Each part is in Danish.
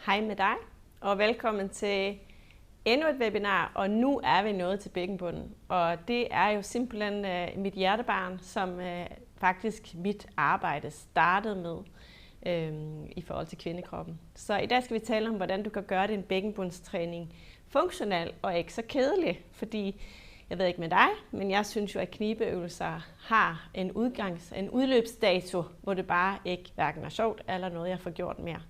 Hej med dig, og velkommen til endnu et webinar, og nu er vi nået til bækkenbunden. Og det er jo simpelthen mit hjertebarn, som faktisk mit arbejde startede med i forhold til kvindekroppen. Så i dag skal vi tale om, hvordan du kan gøre din bækkenbundstræning funktionel og ikke så kedelig, fordi jeg ved ikke med dig, men jeg synes jo, at knibeøvelser har en udløbsdato, hvor det bare ikke hverken er sjovt eller noget, jeg får gjort mere.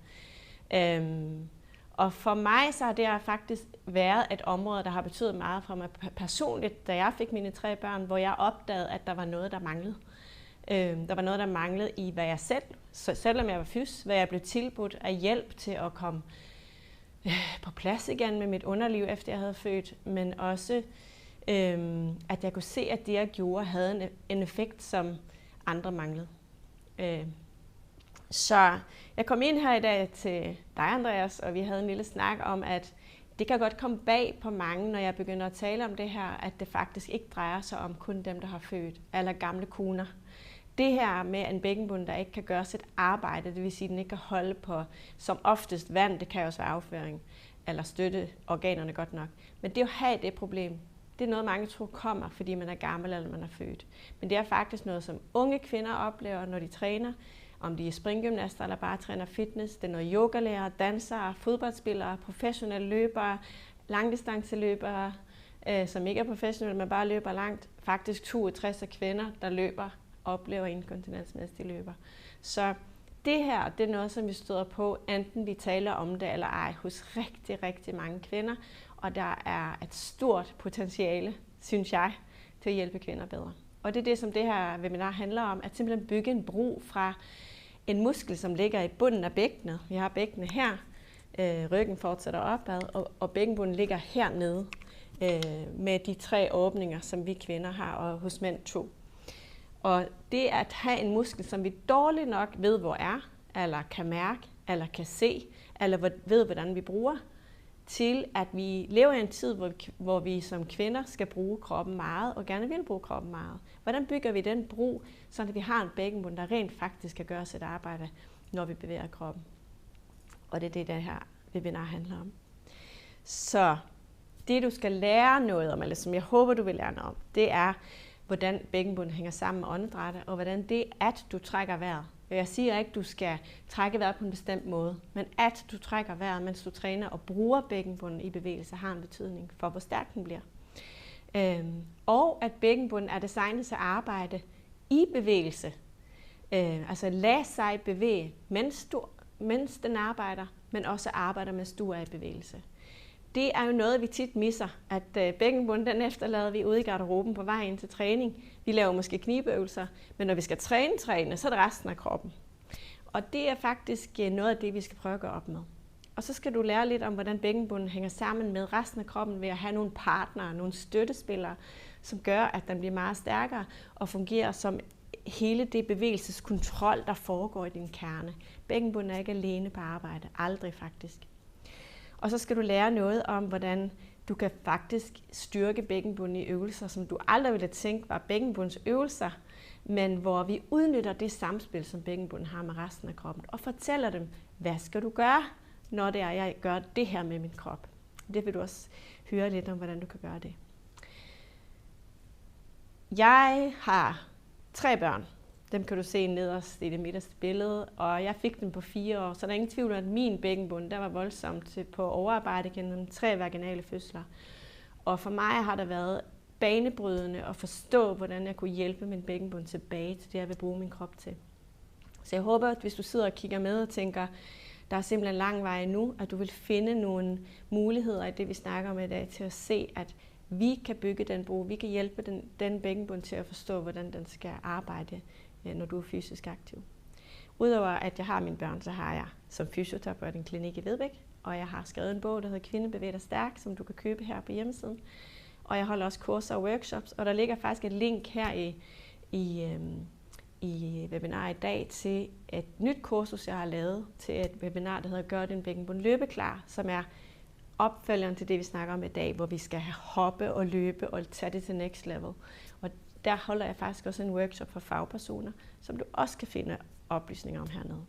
Og for mig så har det faktisk været et område, der har betydet meget for mig personligt, da jeg fik mine 3 børn, hvor jeg opdagede, at der var noget, der manglede. Der var noget, der manglede i, hvad jeg selvom jeg var fys, hvad jeg blev tilbudt af hjælp til at komme på plads igen med mit underliv, efter jeg havde født, men også at jeg kunne se, at det, jeg gjorde, havde en effekt, som andre manglede. Så jeg kom ind her i dag til dig, Andreas, og vi havde en lille snak om, at det kan godt komme bag på mange, når jeg begynder at tale om det her, at det faktisk ikke drejer sig om kun dem, der har født, eller gamle koner. Det her med en bækkenbund, der ikke kan gøre sit arbejde, det vil sige, at den ikke kan holde på som oftest vand, det kan også være afføring, eller støtte organerne godt nok. Men det at have det problem, det er noget, mange tror kommer, fordi man er gammel eller man er født. Men det er faktisk noget, som unge kvinder oplever, når de træner, om de er springgymnaster eller bare træner fitness. Det er noget yogalærere, dansere, fodboldspillere, professionelle løbere, langdistanceløbere, som ikke er professionelle, men bare løber langt. Faktisk 62 af kvinder, der løber, oplever inkontinens, mens de løber. Så det her, det er noget, som vi støder på, enten vi taler om det eller ej, hos rigtig, rigtig mange kvinder. Og der er et stort potentiale, synes jeg, til at hjælpe kvinder bedre. Og det er det, som det her webinar handler om, at simpelthen bygge en bro fra en muskel, som ligger i bunden af bækkenet. Vi har bækkenet her, ryggen fortsætter opad, og bækkenbunden ligger hernede med de 3 åbninger, som vi kvinder har, og hos mænd 2. Og det at have en muskel, som vi dårligt nok ved, hvor er, eller kan mærke, eller kan se, eller ved, hvordan vi bruger, til at vi lever i en tid, hvor vi som kvinder skal bruge kroppen meget, og gerne vil bruge kroppen meget. Hvordan bygger vi den bro, så vi har en bækkenbund, der rent faktisk kan gøre sit arbejde, når vi bevæger kroppen? Og det er det, det her webinar handler om. Så det, du skal lære noget om, eller som jeg håber, du vil lære noget om, det er, hvordan bækkenbunden hænger sammen med åndedrættet, og hvordan det, at du trækker vejret. Jeg siger ikke, at du skal trække vejret på en bestemt måde, men at du trækker vejret, mens du træner og bruger bækkenbunden i bevægelse, har en betydning for, hvor stærk den bliver. Og at bækkenbunden er designet til at arbejde i bevægelse. Altså lad sig bevæge, mens den arbejder, men også arbejder, mens du er i bevægelse. Det er jo noget, vi tit misser, at bækkenbunden, den efterlader vi ude i garderoben på vej ind til træning. Vi laver måske knibeøvelser, men når vi skal træne, så er det resten af kroppen. Og det er faktisk noget af det, vi skal prøve at gøre op med. Og så skal du lære lidt om, hvordan bækkenbunden hænger sammen med resten af kroppen ved at have nogle partnere, nogle støttespillere, som gør, at den bliver meget stærkere og fungerer som hele det bevægelseskontrol, der foregår i din kerne. Bækkenbunden er ikke alene på arbejde, aldrig faktisk. Og så skal du lære noget om, hvordan du kan faktisk styrke bækkenbunden i øvelser, som du aldrig ville tænke var bækkenbundens øvelser, men hvor vi udnytter det samspil, som bækkenbunden har med resten af kroppen, og fortæller dem, hvad skal du gøre, når det er, jeg gør det her med min krop. Det vil du også høre lidt om, hvordan du kan gøre det. Jeg har 3 børn. Dem kan du se nederst i det midterste billede, og jeg fik dem på 4 år, så der er ingen tvivl om, at min bækkenbund der var voldsomt på overarbejde gennem 3 vaginale fødsler. Og for mig har det været banebrydende at forstå, hvordan jeg kunne hjælpe min bækkenbund tilbage til det, jeg vil bruge min krop til. Så jeg håber, at hvis du sidder og kigger med og tænker, der er simpelthen lang vej nu, at du vil finde nogle muligheder i det, vi snakker om i dag, til at se, at vi kan bygge den bro, vi kan hjælpe den bækkenbund til at forstå, hvordan den skal arbejde, når du er fysisk aktiv. Udover at jeg har mine børn, så har jeg som fysioterapeut en klinik i Vedbæk, og jeg har skrevet en bog, der hedder Kvinde bevæger dig stærk, som du kan købe her på hjemmesiden. Og jeg holder også kurser og workshops, og der ligger faktisk et link her i webinaret i dag til et nyt kursus, jeg har lavet til et webinar, der hedder Gør din bækkenbund løbeklar, som er opfølgeren til det, vi snakker om i dag, hvor vi skal hoppe og løbe og tage det til next level. Og der holder jeg faktisk også en workshop for fagpersoner, som du også kan finde oplysninger om hernede.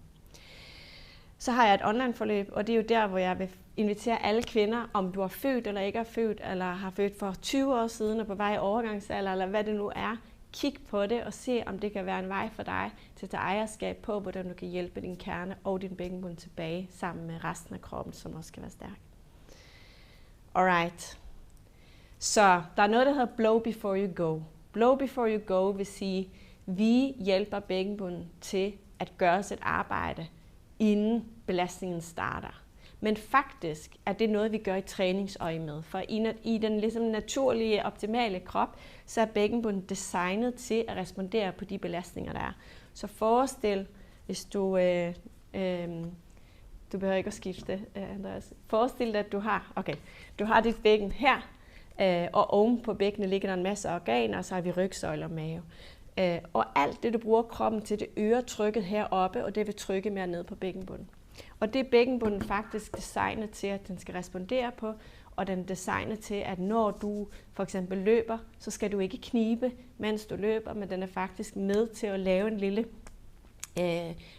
Så har jeg et online-forløb, og det er jo der, hvor jeg vil invitere alle kvinder, om du er født eller ikke er født, eller har født for 20 år siden og på vej i overgangsalder, eller hvad det nu er. Kig på det og se, om det kan være en vej for dig til at tage ejerskab på, hvordan du kan hjælpe din kerne og din bækkenbund tilbage, sammen med resten af kroppen, som også skal være stærk. Alright. Så der er noget, der hedder blow before you go. Blow before you go vil sige, vi hjælper bækkenbunden til at gøre sit arbejde, inden belastningen starter. Men faktisk er det noget, vi gør i træningsøje med. For i den ligesom naturlige, optimale krop, så er bækkenbunden designet til at respondere på de belastninger, der er. Så forestil, hvis du behøver ikke at skifte, Andreas. Forestil dig, at du har dit bækken her, og oven på bækkenet ligger der en masse organer, og så har vi rygsøjle og mave. Og alt det, du bruger kroppen til, det øger trykket heroppe, og det vil trykke mere ned på bækkenbunden. Og det er bækkenbunden faktisk designet til, at den skal respondere på, og den er designet til, at når du for eksempel løber, så skal du ikke knibe, mens du løber, men den er faktisk med til at lave en lille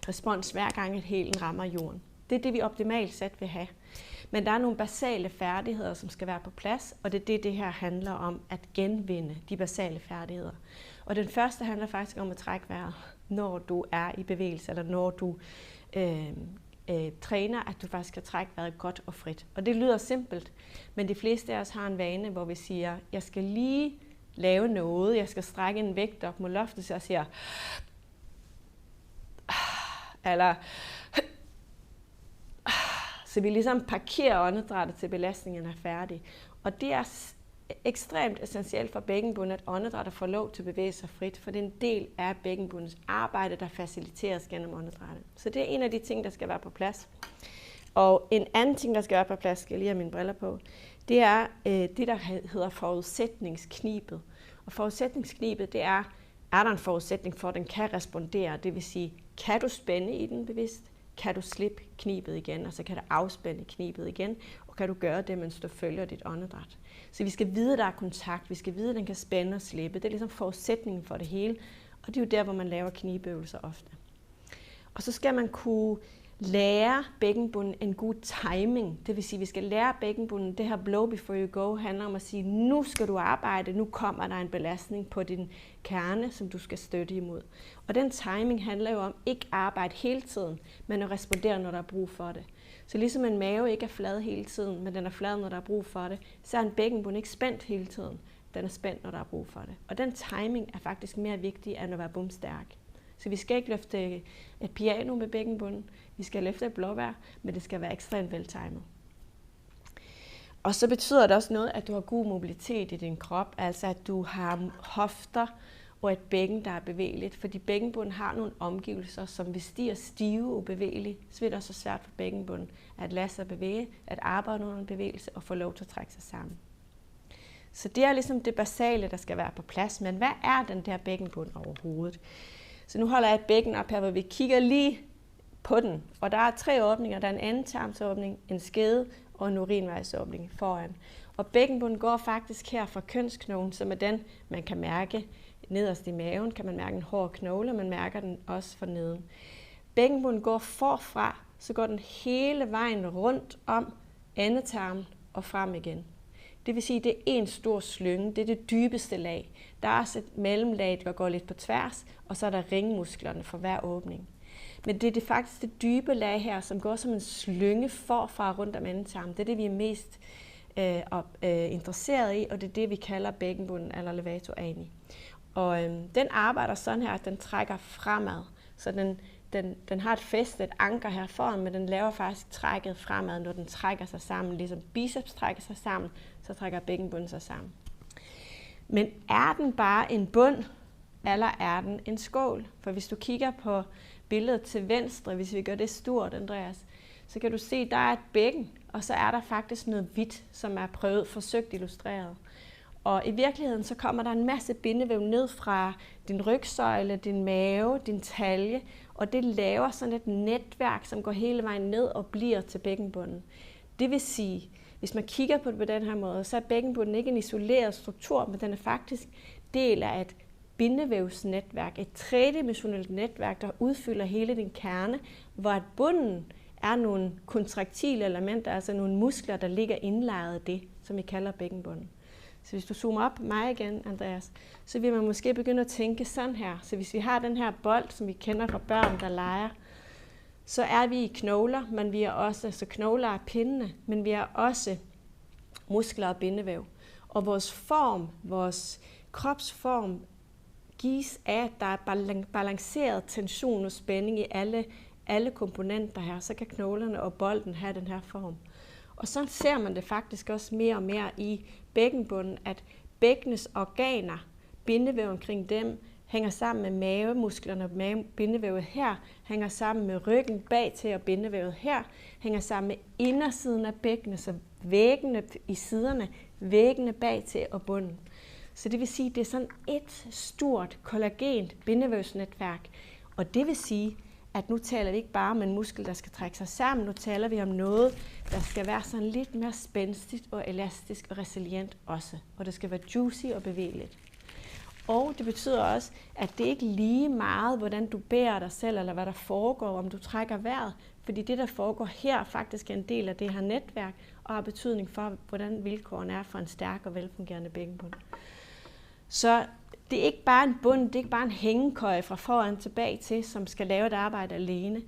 respons, hver gang et hælen rammer jorden. Det er det, vi optimalt set vil have. Men der er nogle basale færdigheder, som skal være på plads, og det er det her handler om, at genvinde de basale færdigheder. Og den første handler faktisk om at trække vejret, når du er i bevægelse, eller når du træner, at du faktisk skal trække vejret godt og frit. Og det lyder simpelt, men de fleste af os har en vane, hvor vi siger, jeg skal lige lave noget, jeg skal strække en vægt op mod loftet, så jeg siger, eller så vi ligesom parkerer åndedrættet til belastningen er færdig. Og det er ekstremt essentielt for bækkenbunden, at åndedrættet får lov til at bevæge sig frit, for det er en del af bækkenbundens arbejde, der faciliteres gennem åndedrættet. Så det er en af de ting, der skal være på plads. Og en anden ting, der skal være på plads, skal jeg lige have mine briller på, det er det, der hedder forudsætningsknibet. Og forudsætningsknibet, det er der en forudsætning for, at den kan respondere? Det vil sige, kan du spænde i den bevidst? Kan du slippe knibet igen, og så kan du afspænde knibet igen, og kan du gøre det, mens du følger dit åndedræt. Så vi skal vide, at der er kontakt, vi skal vide, at den kan spænde og slippe. Det er ligesom forudsætningen for det hele, og det er jo der, hvor man laver knibeøvelser ofte. Og så skal man kunne lære bækkenbunden en god timing. Det vil sige, at vi skal lære bækkenbunden, det her blow before you go handler om at sige, nu skal du arbejde, nu kommer der en belastning på din kerne, som du skal støtte imod. Og den timing handler jo om ikke at arbejde hele tiden, men at respondere, når der er brug for det. Så ligesom en mave ikke er flad hele tiden, men den er flad, når der er brug for det, så er en bækkenbund ikke spændt hele tiden. Den er spændt, når der er brug for det. Og den timing er faktisk mere vigtig, end at være bumstærk. Så vi skal ikke løfte et piano med bækkenbunden, vi skal løfte et blåbær, men det skal være ekstremt veltimet. Og så betyder det også noget, at du har god mobilitet i din krop, altså at du har hofter og et bækken, der er bevægeligt, fordi bækkenbunden har nogle omgivelser, som hvis de er stive og bevægelige, så bliver det også svært for bækkenbunden at lade sig bevæge, at arbejde under en bevægelse og få lov til at trække sig sammen. Så det er ligesom det basale, der skal være på plads, men hvad er den der bækkenbund overhovedet? Så nu holder jeg et bækken op her, hvor vi kigger lige på den. Og der er 3 åbninger. Der er en endetarmsåbning, en skede og en urinvejsåbning foran. Og bækkenbunden går faktisk her fra kønsknoglen, som er den, man kan mærke nederst i maven. Kan man mærke en hård knogle, og man mærker den også for neden. Bækkenbunden går forfra, så går den hele vejen rundt om endetarmen og frem igen. Det vil sige, at det er en stor slynge, det er det dybeste lag. Der er også et mellemlag, der går lidt på tværs, og så er der ringmusklerne for hver åbning. Men det er faktisk det dybe lag her, som går som en slynge forfra rundt om endetarmen. Det er det, vi er mest interesseret i, og det er det, vi kalder bækkenbunden eller levator ani. Og den arbejder sådan her, at den trækker fremad, så den har et fæste, et anker her foran, men den laver faktisk trækket fremad, når den trækker sig sammen. Ligesom biceps trækker sig sammen, så trækker bækkenbunden sig sammen. Men er den bare en bund, eller er den en skål? For hvis du kigger på billedet til venstre, hvis vi gør det stort, Andreas, så kan du se, at der er et bækken, og så er der faktisk noget hvidt, som er forsøgt illustreret. Og i virkeligheden så kommer der en masse bindevæv ned fra din rygsøjle, din mave, din talje, og det laver sådan et netværk, som går hele vejen ned og bliver til bækkenbunden. Det vil sige, hvis man kigger på det på den her måde, så er bækkenbunden ikke en isoleret struktur, men den er faktisk del af et bindevævsnetværk, et tredimensionelt netværk, der udfylder hele din kerne, hvor at bunden er nogle kontraktile elementer, altså nogle muskler, der ligger indlejret i det, som vi kalder bækkenbunden. Så hvis du zoomer op på mig igen, Andreas, så vil man måske begynde at tænke sådan her. Så hvis vi har den her bold, som vi kender fra børn, der leger, så er vi i knogler, men vi er også, så knogler er pindene, men vi er også muskler og bindevæv. Og vores form, vores kropsform, gives af, at der er balanceret tension og spænding i alle komponenter her. Så kan knoglerne og bolden have den her form. Og så ser man det faktisk også mere og mere i bækkenbunden, at bækkenets organer, bindevæv omkring dem, hænger sammen med mavemusklerne og bindevævet her, hænger sammen med ryggen bag til og bindevævet her, hænger sammen med indersiden af bækkenet, så væggene i siderne, væggene bag til og bunden. Så det vil sige, at det er sådan et stort kollagent bindevævsnetværk. Og det vil sige, at nu taler vi ikke bare om en muskel, der skal trække sig sammen, nu taler vi om noget, der skal være sådan lidt mere spændstigt og elastisk og resilient også. Og det skal være juicy og bevægeligt. Og det betyder også, at det ikke lige meget, hvordan du bærer dig selv, eller hvad der foregår, om du trækker vejret. Fordi det, der foregår her, faktisk er en del af det her netværk, og har betydning for, hvordan vilkårene er for en stærk og velfungerende bækkenbund. Så det er ikke bare en bund, det er ikke bare en hængekøje fra foran tilbage til, som skal lave et arbejde alene.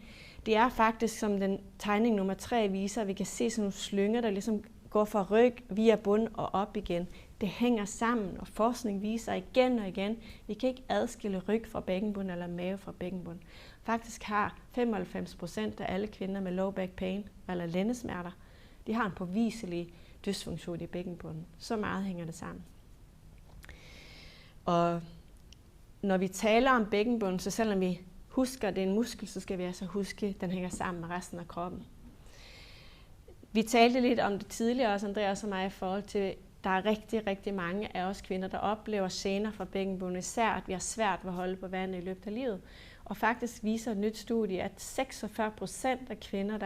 Det er faktisk, som den tegning nummer 3 viser, at vi kan se sådan nogle slynger, der ligesom går fra ryg via bund og op igen. Det hænger sammen, og forskning viser igen og igen, vi kan ikke adskille ryg fra bækkenbund eller mave fra bækkenbund. Faktisk har 95% af alle kvinder med low back pain eller lændesmerter, de har en påviselig dysfunktion i bækkenbunden. Så meget hænger det sammen. Og når vi taler om bækkenbunden, så selvom vi husker, at det er en muskel, så skal vi altså huske, at den hænger sammen med resten af kroppen. Vi talte lidt om det tidligere også, Andreas og mig, i forhold til, der er rigtig, rigtig mange af os kvinder, der oplever gener fra bækkenbunden, især at vi har svært ved at holde på vandet i løbet af livet. Og faktisk viser et nyt studie, at 46% af kvinder,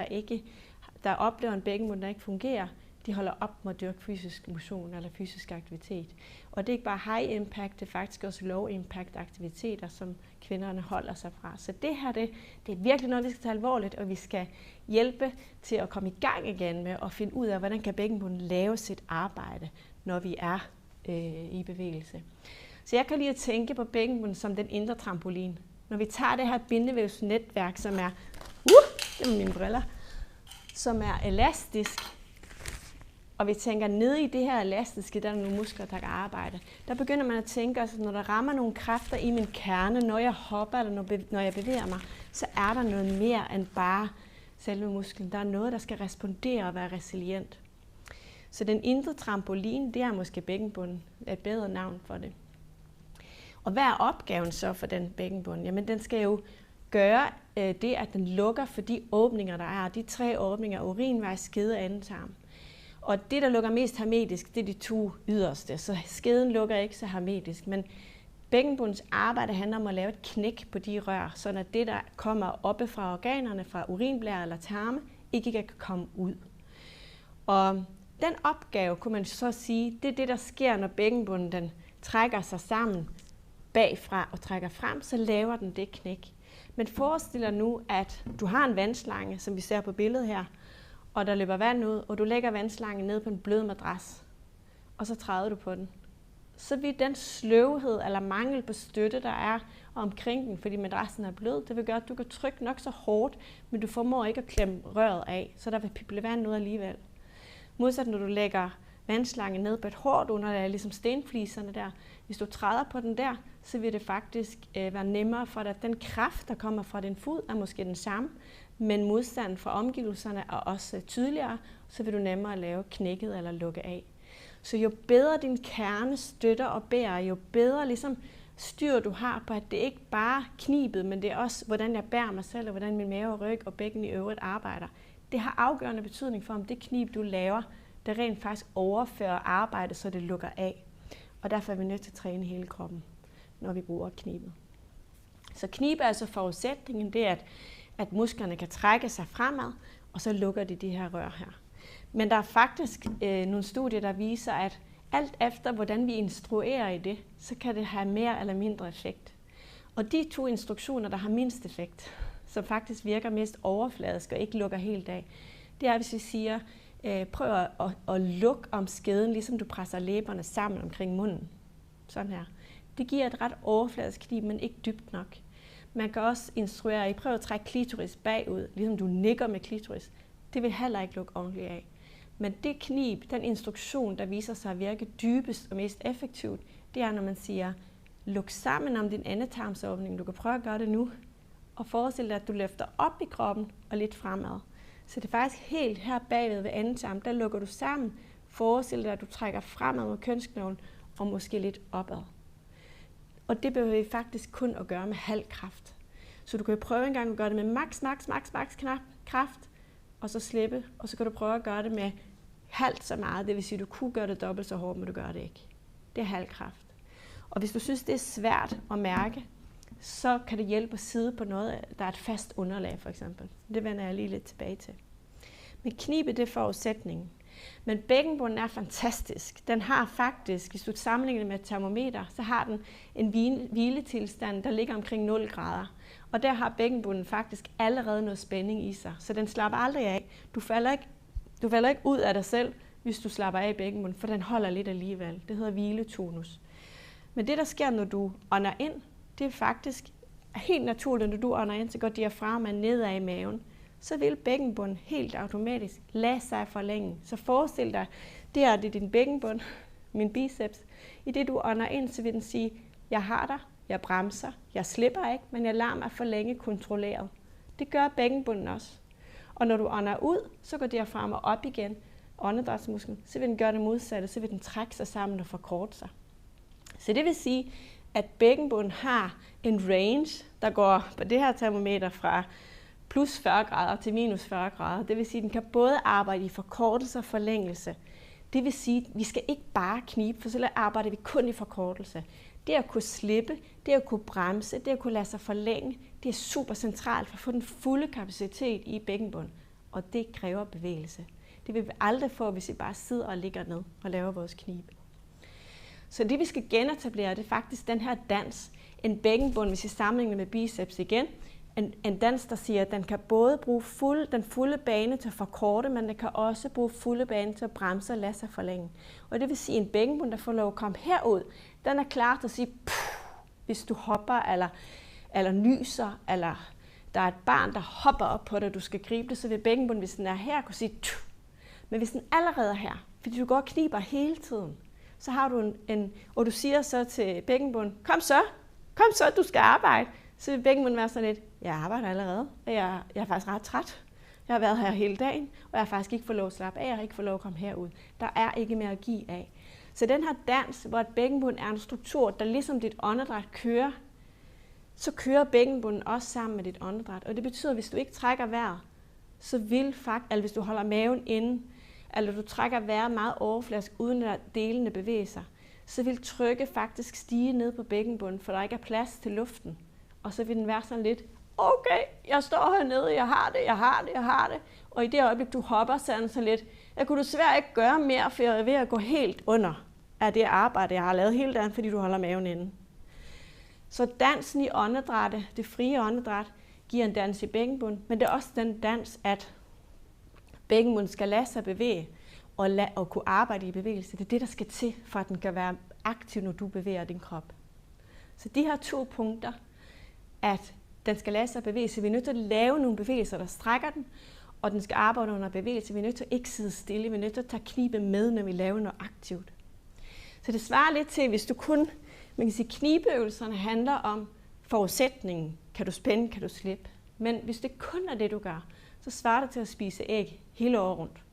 der oplever en bækkenbund, der ikke fungerer, de holder op med at dyrke fysisk motion eller fysisk aktivitet. Og det er ikke bare high impact, det er faktisk også low impact aktiviteter, som kvinderne holder sig fra. Så det her, det er virkelig noget, vi skal tage alvorligt, og vi skal hjælpe til at komme i gang igen med at finde ud af, hvordan kan bækkenbunden lave sit arbejde, når vi er i bevægelse. Så jeg kan lige at tænke på bækkenbunden som den indre trampolin. Når vi tager det her bindevævsnetværk, som er, det er mine briller, som er elastisk, og vi tænker, nede i det her elastiske, der er nogle muskler, der kan arbejde. Der begynder man at tænke, at når der rammer nogle kræfter i min kerne, når jeg hopper eller når jeg bevæger mig, så er der noget mere end bare selve musklen. Der er noget, der skal respondere og være resilient. Så den indre trampolin, det er måske bækkenbunden, et bedre navn for det. Og hvad er opgaven så for den bækkenbund? Jamen den skal jo gøre det, at den lukker for de åbninger, der er. De 3 åbninger, urinvej, skede og endetarm. Og det, der lukker mest hermetisk, det er de 2 yderste. Så skeden lukker ikke så hermetisk, men bækkenbundens arbejde handler om at lave et knæk på de rør, så at det, der kommer oppe fra organerne, fra urinblære eller tarme, ikke kan komme ud. Og den opgave, kunne man så sige, det er det, der sker, når bækkenbunden den trækker sig sammen bagfra og trækker frem, så laver den det knæk. Men forestil dig nu, at du har en vandslange, som vi ser på billedet her, og der løber vand ud, og du lægger vandslangen ned på en blød madras, og så træder du på den. Så vil den sløvhed eller mangel på støtte, der er omkring den, fordi madrassen er blød, det vil gøre, at du kan trykke nok så hårdt, men du formår ikke at klemme røret af, så der vil pible vand ud alligevel. Modsat når du lægger vandslangen ned på et hårdt under, der er ligesom stenfliserne der. Hvis du træder på den der, så vil det faktisk være nemmere for dig. Den kraft, der kommer fra din fod, er måske den samme, men modstanden fra omgivelserne er også tydeligere, så vil du nemmere lave knækket eller lukke af. Så jo bedre din kerne støtter og bærer, jo bedre ligesom styr du har på, at det ikke bare knibet, men det er også, hvordan jeg bærer mig selv, og hvordan min mave og ryg og bækken i øvrigt arbejder. Det har afgørende betydning for, om det knib, du laver, det rent faktisk overfører arbejdet, så det lukker af. Og derfor er vi nødt til at træne hele kroppen, når vi bruger knibet. Så knib er altså forudsætningen, det er, at musklerne kan trække sig fremad, og så lukker de her rør her. Men der er faktisk nogle studier, der viser, at alt efter, hvordan vi instruerer i det, så kan det have mere eller mindre effekt. Og de 2 instruktioner, der har mindst effekt, som faktisk virker mest overfladisk og ikke lukker helt af, det er, hvis vi siger, prøv at lukke om skeden, ligesom du presser læberne sammen omkring munden. Sådan her. Det giver et ret overfladisk knib, men ikke dybt nok. Man kan også instruere, prøv at trække klitoris bagud, ligesom du nikker med klitoris. Det vil heller ikke lukke ordentligt af. Men det knib, den instruktion, der viser sig at virke dybest og mest effektivt, det er, når man siger, luk sammen om din endetarmsåbning. Du kan prøve at gøre det nu. Og forestil dig, at du løfter op i kroppen og lidt fremad. Så det er faktisk helt her bagved ved endetarm, der lukker du sammen. Forestil dig, at du trækker fremad mod kønsknoglen og måske lidt opad. Og det behøver vi faktisk kun at gøre med halv kraft. Så du kan prøve en gang at gøre det med max kraft, og så slippe, og så kan du prøve at gøre det med halvt så meget. Det vil sige, at du kunne gøre det dobbelt så hårdt, men du gør det ikke. Det er halv kraft. Og hvis du synes, det er svært at mærke, så kan det hjælpe at sidde på noget, der er et fast underlag for eksempel. Det vender jeg lige lidt tilbage til. Men knibet, det er forudsætningen. Men bækkenbunden er fantastisk. Den har faktisk, hvis du sammenligner med et termometer, så har den en hviletilstand, der ligger omkring 0 grader. Og der har bækkenbunden faktisk allerede noget spænding i sig. Så den slapper aldrig af. Du falder ikke ud af dig selv, hvis du slapper af i bækkenbunden, for den holder lidt alligevel. Det hedder hviletonus. Men det, der sker, når du ånder ind, det er faktisk helt naturligt, når du ånder ind, så går diafragmaen nedad i maven. Så vil bækkenbunden helt automatisk lade sig forlænge. Så forestil dig, det er din bækkenbund, min biceps. I det du ånder ind, så vil den sige, jeg har dig, jeg bremser, jeg slipper ikke, men jeg lader mig forlænge kontrolleret. Det gør bækkenbunden også. Og når du ånder ud, så går diafragmaen op igen, åndedrætsmusklen, så vil den gøre det modsatte, så vil den trække sig sammen og forkorte sig. Så det vil sige, at bækkenbunden har en range, der går på det her termometer fra plus 40 grader til minus 40 grader. Det vil sige, at den kan både arbejde i forkortelse og forlængelse. Det vil sige, at vi skal ikke bare knibe, for så arbejder vi kun i forkortelse. Det at kunne slippe, det at kunne bremse, det at kunne lade sig forlænge, det er super centralt for at få den fulde kapacitet i bækkenbunden. Og det kræver bevægelse. Det vil vi aldrig få, hvis vi bare sidder og ligger ned og laver vores knib. Så det vi skal genetablere, det er faktisk den her dans. En bækkenbund, hvis vi sammenligner med biceps igen. En dans, der siger, at den kan både bruge den fulde bane til at forkorte, men den kan også bruge fulde bane til at bremse og lade sig forlænge. Og det vil sige, at en bækkenbund, der får lov at komme herud, den er klar til at sige, hvis du hopper, eller nyser, eller der er et barn, der hopper op på dig, du skal gribe det, så vil bækkenbunden, hvis den er her, kunne sige, men hvis den allerede er her, fordi du går og kniber hele tiden, så har du og du siger så til bækkenbunden, kom så, du skal arbejde. Så vil bækkenbunden være sådan lidt, jeg arbejder allerede, og jeg er faktisk ret træt. Jeg har været her hele dagen, og jeg har faktisk ikke fået lov at slappe af, jeg har ikke fået lov at komme herud. Der er ikke mere at give af. Så den her dans, hvor et bækkenbund er en struktur, der ligesom dit åndedræt kører, så kører bækkenbunden også sammen med dit åndedræt. Og det betyder, at hvis du ikke trækker vejret, så vil faktisk, eller hvis du holder maven inde, eller du trækker vejret meget overfladisk, uden at delene bevæger sig, så vil trykket faktisk stige ned på bækkenbunden, for der ikke er plads til luften. Og så vil den være sådan lidt, okay, jeg står hernede, jeg har det. Og i det øjeblik, du hopper, så er den sådan lidt, jeg kunne desværre ikke gøre mere, for jeg er ved at gå helt under af det arbejde, jeg har lavet hele dagen, fordi du holder maven inde. Så dansen i åndedrættet, det frie åndedræt, giver en dans i bækkenbunden, men det er også den dans, at bækkenbunden skal lade sig bevæge og kunne arbejde i bevægelse. Det er det, der skal til, for at den kan være aktiv, når du bevæger din krop. Så de her 2 punkter, at den skal lade sig bevæge, så vi er nødt til at lave nogle bevægelser, der strækker den, og den skal arbejde under bevægelse. Vi er nødt til at ikke sidde stille, vi er nødt til at tage knibet med, når vi laver noget aktivt. Så det svarer lidt til, hvis du kun, man kan sige, knibeøvelserne handler om forudsætningen. Kan du spænde, kan du slippe? Men hvis det kun er det, du gør, så svarer det til at spise æg hele året rundt.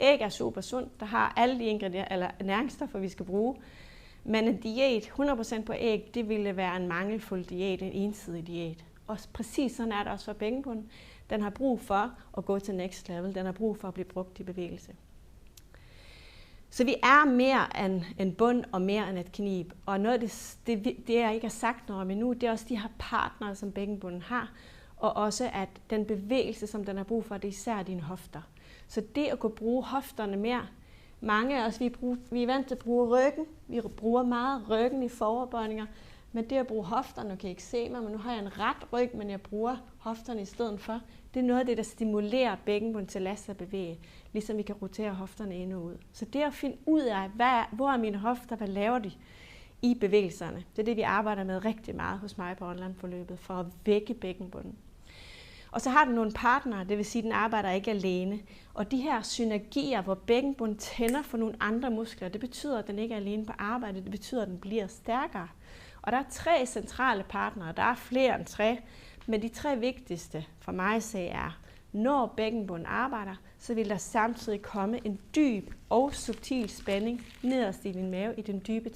Æg er super sundt, der har alle de næringsstoffer, vi skal bruge. Men en diæt, 100% på æg, det ville være en mangelfuld diæt, en ensidig diæt. Og præcis sådan er det også for bækkenbunden. Den har brug for at gå til next level. Den har brug for at blive brugt i bevægelse. Så vi er mere end en bund og mere end et knib. Og noget af det jeg ikke har sagt noget om endnu, det er også de her partnere, som bækkenbunden har. Og også at den bevægelse, som den har brug for, det er især dine hofter. Så det at kunne bruge hofterne mere. Mange af os, vi er vant til at bruge ryggen. Vi bruger meget ryggen i foroverbøjninger. Men det at bruge hofterne, nu kan I ikke se mig, men nu har jeg en ret ryg, men jeg bruger hofterne i stedet for. Det er noget af det, der stimulerer bækkenbunden til at lade sig bevæge, ligesom vi kan rotere hofterne ind og ud. Så det at finde ud af, hvor er mine hofter, hvad laver de i bevægelserne, det er det, vi arbejder med rigtig meget hos mig på online-forløbet, for at vække bækkenbunden. Og så har den nogle partnere, det vil sige, at den arbejder ikke alene. Og de her synergier, hvor bækkenbunden tænder for nogle andre muskler, det betyder, at den ikke er alene på arbejde, det betyder, at den bliver stærkere. Og der er 3 centrale partnere, der er flere end 3, men de 3 vigtigste for mig at se er, når bækkenbunden arbejder, så vil der samtidig komme en dyb og subtil spænding nederst i din mave, i den dybe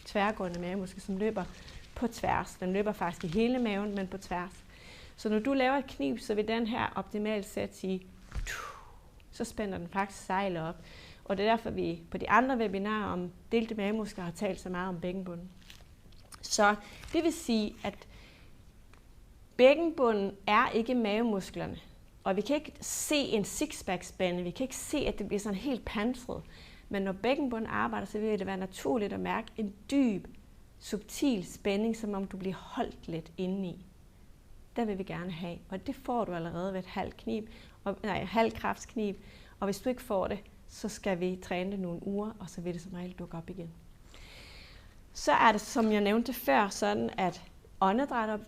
tværgående mavemuskel, som løber på tværs. Den løber faktisk i hele maven, men på tværs. Så når du laver et knib, så vil den her optimalt sæt sige, så spænder den faktisk sejlet op. Og det er derfor, vi på de andre webinarer om delte mavemuskler har talt så meget om bækkenbunden. Så det vil sige, at bækkenbunden er ikke mavemusklerne. Og vi kan ikke se en sixpack-spænde, vi kan ikke se, at det bliver sådan helt pansret. Men når bækkenbunden arbejder, så vil det være naturligt at mærke en dyb, subtil spænding, som om du bliver holdt lidt indeni. Der vil vi gerne have, og det får du allerede ved et halvkraftsknib. Og hvis du ikke får det, så skal vi træne det nogle uger, og så vil det som regel dukke op igen. Så er det, som jeg nævnte før, sådan at åndedræt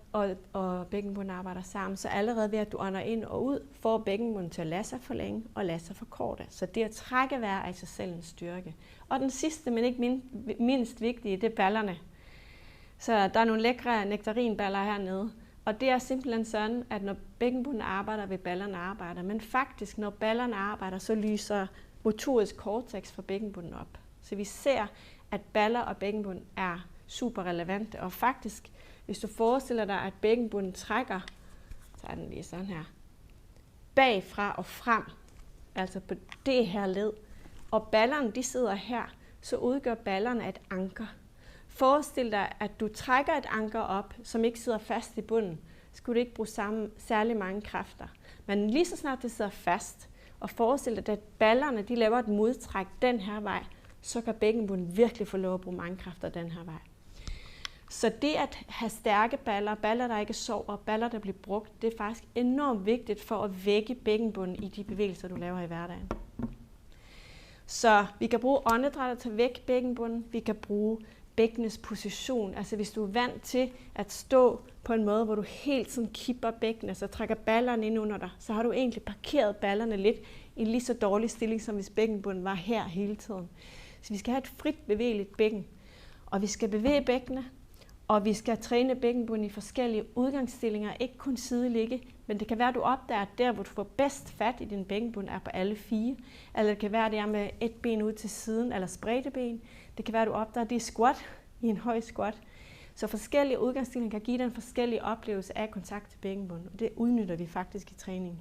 og bækkenbunden arbejder sammen, så allerede ved at du ånder ind og ud, får bækkenbunden til at lade sig forlænge og lade sig forkorte. Så det at trække vejr er i sig selv en styrke. Og den sidste, men ikke mindst vigtige, det er ballerne. Så der er nogle lækre nektarinballer hernede. Og det er simpelthen sådan, at når bækkenbunden arbejder, vil ballerne arbejde. Men faktisk, når ballerne arbejder, så lyser motorisk cortex fra bækkenbunden op. Så vi ser, at baller og bækkenbund er super relevante. Og faktisk, hvis du forestiller dig, at bækkenbunden trækker, så er den lige sådan her, bagfra og frem, altså på det her led, og ballerne de sidder her, så udgør ballerne et anker. Forestil dig, at du trækker et anker op, som ikke sidder fast i bunden. Skulle du ikke bruge særlig mange kræfter. Men lige så snart det sidder fast, og forestil dig, at ballerne de laver et modtræk den her vej, så kan bækkenbunden virkelig få lov at bruge mange kræfter den her vej. Så det at have stærke baller, baller der ikke sover, baller der bliver brugt, det er faktisk enormt vigtigt for at vække bækkenbunden i de bevægelser, du laver i hverdagen. Så vi kan bruge åndedrættet til at vække bækkenbunden, vi kan bruge bækkenets position. Altså hvis du er vant til at stå på en måde, hvor du helt sådan kipper bækkenet, så trækker ballerne ind under dig, så har du egentlig parkeret ballerne lidt i en lige så dårlig stilling, som hvis bækkenbunden var her hele tiden. Så vi skal have et frit bevægeligt bækken, og vi skal bevæge bækkenet, og vi skal træne bækkenbunden i forskellige udgangsstillinger, ikke kun sideligge, men det kan være, at du opdager, at der, hvor du får bedst fat i din bækkenbund, er på alle 4. Eller det kan være, at det er med et ben ud til siden, eller spredte ben. Det kan være, at du opdager, at det er squat i en høj squat. Så forskellige udgangsstillinger kan give dig en forskellig oplevelse af kontakt til bækkenbunden, og det udnytter vi faktisk i træningen.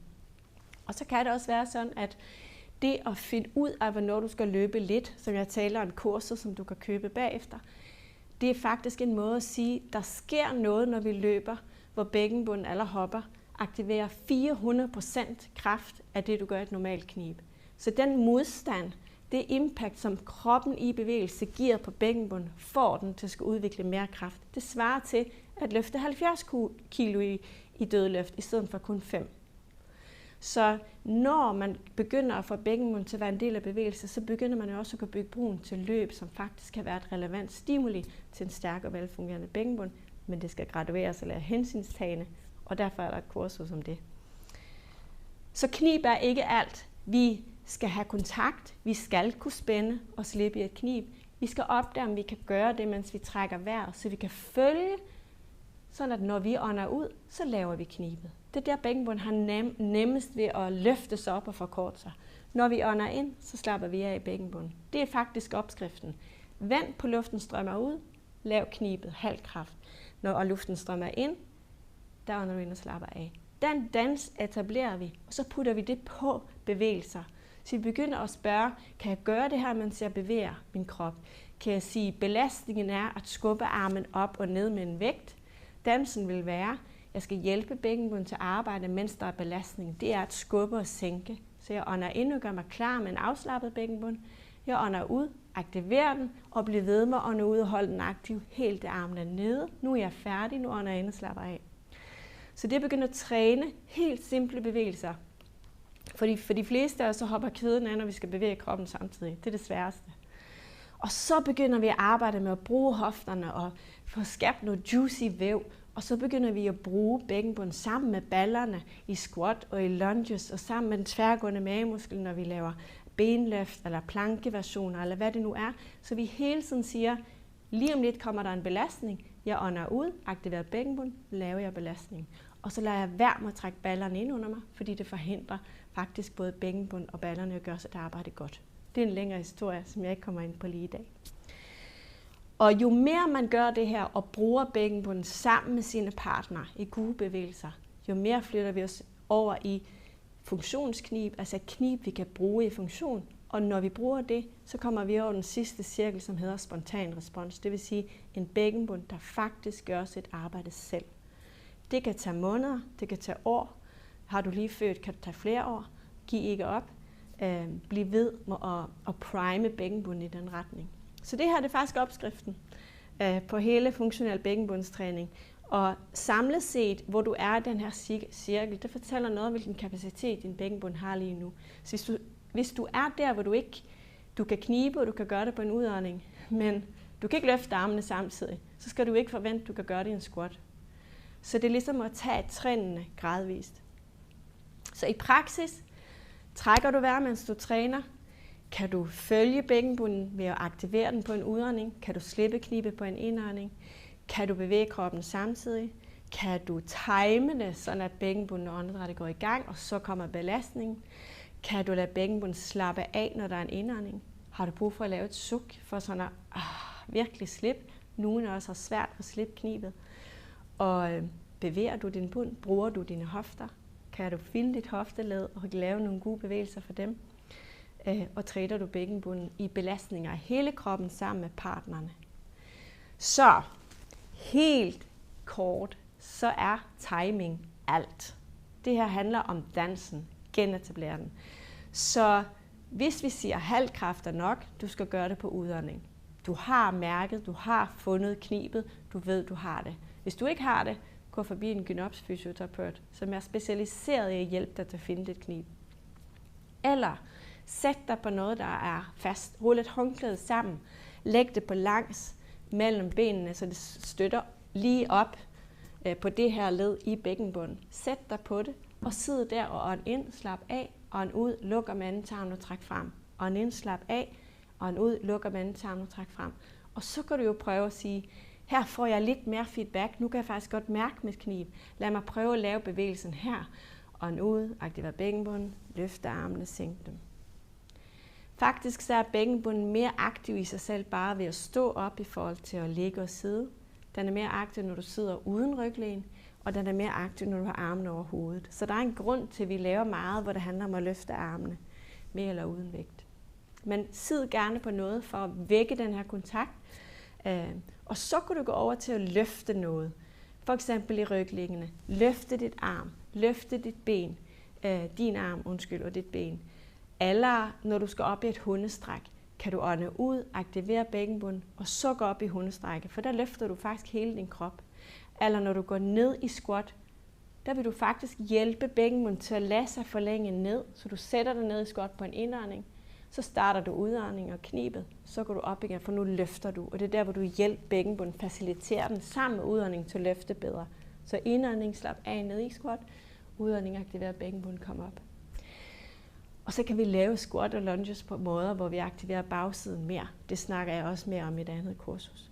Og så kan det også være sådan, at det at finde ud af, hvornår du skal løbe lidt, som jeg taler om kurser, som du kan købe bagefter, det er faktisk en måde at sige, at der sker noget, når vi løber, hvor bækkenbunden eller hopper aktiverer 400% kraft af det, du gør i et normalt knib. Så den modstand, det impact, som kroppen i bevægelse giver på bækkenbunden, får den til at skulle udvikle mere kraft. Det svarer til at løfte 70 kilo i dødløft, i stedet for kun 5. Så når man begynder at få bækkenbunden til at være en del af bevægelse, så begynder man jo også at kunne bygge broen til løb, som faktisk kan være et relevant stimuli til en stærk og velfungerende bækkenbund, men det skal gradueres eller hensynstagende, og derfor er der et kursus om det. Så knib er ikke alt. Vi skal have kontakt, vi skal kunne spænde og slippe i et knib. Vi skal opdage, om vi kan gøre det, mens vi trækker vejret, så vi kan følge, sådan at når vi ånder ud, så laver vi knibet. Det er der bækkenbunden har nemmest ved at løfte sig op og forkorte sig. Når vi ånder ind, så slapper vi af i bækkenbunden. Det er faktisk opskriften. Vend på luften strømmer ud, lav knibet, halv kraft. Når luften strømmer ind, der ånder vi ind og slapper af. Den dans etablerer vi, og så putter vi det på bevægelser. Så vi begynder at spørge, kan jeg gøre det her, mens jeg bevæger min krop? Kan jeg sige, belastningen er at skubbe armen op og ned med en vægt? Dansen vil være, jeg skal hjælpe bækkenbunden til at arbejde, mens der er belastning. Det er at skubbe og sænke. Så jeg ånder ind og gør mig klar med en afslappet bækkenbund. Jeg ånder ud, aktiver den, og bliv ved med at ånde ud og holde den aktiv helt til armen er nede. Nu er jeg færdig, nu ånder jeg ind og slapper af. Så det er begyndt at træne helt simple bevægelser. For de fleste af os så hopper kæden af, når vi skal bevæge kroppen samtidig. Det er det sværeste. Og så begynder vi at arbejde med at bruge hofterne og få skabt noget juicy væv. Og så begynder vi at bruge bækkenbunden sammen med ballerne i squat og i lunges og sammen med den tværgående mavemuskel, når vi laver benløft eller plankeversioner eller hvad det nu er. Så vi hele tiden siger, lige om lidt kommer der en belastning. Jeg ånder ud, aktiverer bækkenbunden, laver jeg belastning. Og så lader jeg være med at trække ballerne ind under mig, fordi det forhindrer faktisk både bækkenbunden og ballerne at gøre sit arbejde godt. Det er en længere historie, som jeg ikke kommer ind på lige i dag. Og jo mere man gør det her og bruger bækkenbunden sammen med sine partnere i gode bevægelser, jo mere flytter vi os over i funktionsknib, altså et knib, vi kan bruge i funktion. Og når vi bruger det, så kommer vi over den sidste cirkel, som hedder spontan respons. Det vil sige en bækkenbund, der faktisk gør sit arbejde selv. Det kan tage måneder, det kan tage år. Har du lige født, kan det tage flere år. Giv ikke op. Bliv ved med at prime bækkenbunden i den retning. Så det her det er faktisk opskriften på hele funktionel bækkenbundstræning. Og samlet set, hvor du er i den her cirkel, det fortæller noget om, hvilken kapacitet din bækkenbund har lige nu. Så hvis du er der, hvor du kan knibe, og du kan gøre det på en udånding, men du kan ikke løfte armene samtidig, så skal du ikke forvente, at du kan gøre det i en squat. Så det er ligesom at tage trinene gradvist. Så i praksis trækker du vejret, mens du træner. Kan du følge bækkenbunden ved at aktivere den på en udånding? Kan du slippe knibe på en indånding? Kan du bevæge kroppen samtidig? Kan du time det, sådan at bækkenbunden og åndedrættet går i gang, og så kommer belastningen? Kan du lade bækkenbunden slappe af, når der er en indånding? Har du brug for at lave et suk for sådan at virkelig slippe? Nogle af os har svært at slippe knibet. Og bevæger du din bund? Bruger du dine hofter? Kan du file dit hofteled og lave nogle gode bevægelser for dem? Og træner du bækkenbunden i belastninger af hele kroppen sammen med partnerne. Så helt kort, så er timing alt. Det her handler om dansen, genetablere den. Så hvis vi siger halv kraft er nok, du skal gøre det på udånding. Du har mærket, du har fundet knibet, du ved, du har det. Hvis du ikke har det, gå forbi en gynopsfysioterapeut, som er specialiseret i at hjælpe dig til at finde dit knib. Eller sæt dig på noget, der er fast. Rul et håndklæde sammen. Læg det på langs mellem benene, så det støtter lige op på det her led i bækkenbunden. Sæt dig på det, og sid der og ånd ind, slap af, ånd ud, lukker mandetarmen og træk frem. Ånd ind, slap af, ånd ud, lukker mandetarmen og træk frem. Og så kan du jo prøve at sige, her får jeg lidt mere feedback, nu kan jeg faktisk godt mærke mit knib. Lad mig prøve at lave bevægelsen her. Ånd ud, aktiver bækkenbunden, løfte armene, sænk dem. Faktisk så er bækkenbunden mere aktiv i sig selv bare ved at stå op i forhold til at ligge og sidde. Den er mere aktiv, når du sidder uden ryglæn, og den er mere aktiv, når du har armene over hovedet. Så der er en grund til, at vi laver meget, hvor det handler om at løfte armene, med eller uden vægt. Men sid gerne på noget for at vække den her kontakt, og så kan du gå over til at løfte noget. For eksempel i ryglæggene. Løfte dit arm, løfte dit ben, din arm, og dit ben. Eller når du skal op i et hundestræk, kan du ånde ud, aktivere bækkenbunden, og så gå op i hundestrække, for der løfter du faktisk hele din krop. Eller når du går ned i squat, der vil du faktisk hjælpe bækkenbunden til at lade sig forlænge ned, så du sætter dig ned i squat på en indånding, så starter du udånding og knibet, så går du op igen, for nu løfter du, og det er der, hvor du hjælper bækkenbunden, faciliterer den sammen med udånding til at løfte bedre. Så indånding, slap af ned i squat, udånding, aktiverer bækkenbunden, kom op. Og så kan vi lave squat og lunges på måder, hvor vi aktiverer bagsiden mere. Det snakker jeg også mere om i et andet kursus.